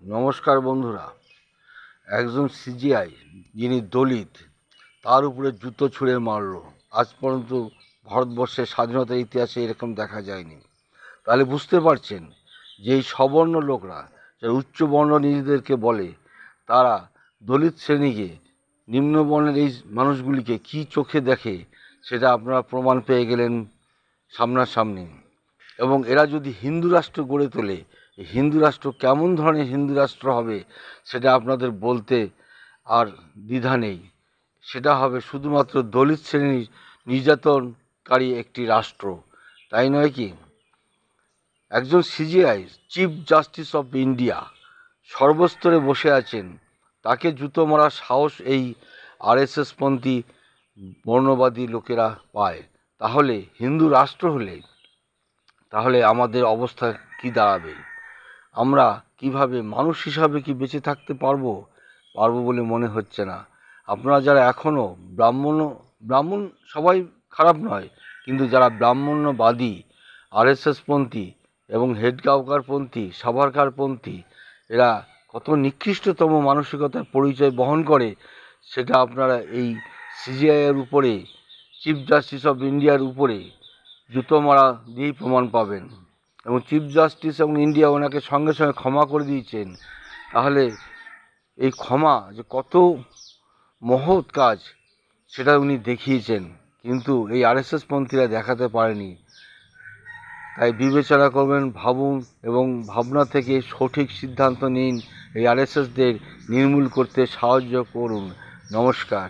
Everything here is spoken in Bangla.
নমস্কার বন্ধুরা। একজন সিজিআই যিনি দলিত, তার উপরে জুতো ছুঁড়ে মারল। আজ পর্যন্ত ভারতবর্ষের স্বাধীনতার ইতিহাসে এরকম দেখা যায়নি। তাহলে বুঝতে পারছেন যে এই সবর্ণ লোকরা, যারা উচ্চবর্ণ নিজেদেরকে বলে, তারা দলিত শ্রেণীকে, নিম্নবর্ণের এই মানুষগুলিকে কি চোখে দেখে সেটা আপনারা প্রমাণ পেয়ে গেলেন সামনাসামনি। এবং এরা যদি হিন্দু রাষ্ট্র গড়ে তোলে, হিন্দু রাষ্ট্র কেমন ধরনের হিন্দু রাষ্ট্র হবে সেটা আপনাদের বলতে আর দ্বিধা নেই। সেটা হবে শুধুমাত্র দলিত শ্রেণীর নির্যাতনকারী একটি রাষ্ট্র, তাই নয় কি? একজন CGI, chief justice of India, সর্বস্তরে বসে আছেন, তাকে জুতো মারার সাহস এই আরএসএস পন্থী বর্ণবাদী লোকেরা পায়। তাহলে হিন্দু রাষ্ট্র হলে তাহলে আমাদের অবস্থা কি দাঁড়াবে? আমরা কিভাবে মানুষ হিসাবে কি বেঁচে থাকতে পারবো বলে মনে হচ্ছে না। আপনারা যারা এখনও ব্রাহ্মণ সবাই খারাপ নয়, কিন্তু যারা ব্রাহ্মণ্যবাদী, আরএসএস পন্থী এবং হেডগাঁওকার পন্থী, সাভারকার পন্থী, এরা কত নিকৃষ্টতম মানসিকতার পরিচয় বহন করে সেটা আপনারা এই সিজিআইয়ের উপরে, চিফ জাস্টিস অফ ইন্ডিয়ার উপরে জুতো মারা দিয়েই প্রমাণ পাবেন। এবং চিফ জাস্টিস এবং ইন্ডিয়া ওনাকে সঙ্গে সঙ্গে ক্ষমা করে দিয়েছেন। তাহলে এই ক্ষমা যে কত মহৎ কাজ সেটা উনি দেখিয়েছেন, কিন্তু এই আরএসএস পন্থীরা দেখাতে পারেনি। তাই বিবেচনা করবেন, ভাবুন এবং ভাবনা থেকে সঠিক সিদ্ধান্ত নিন। এই আরএসএসদের নির্মূল করতে সাহায্য করুন। নমস্কার।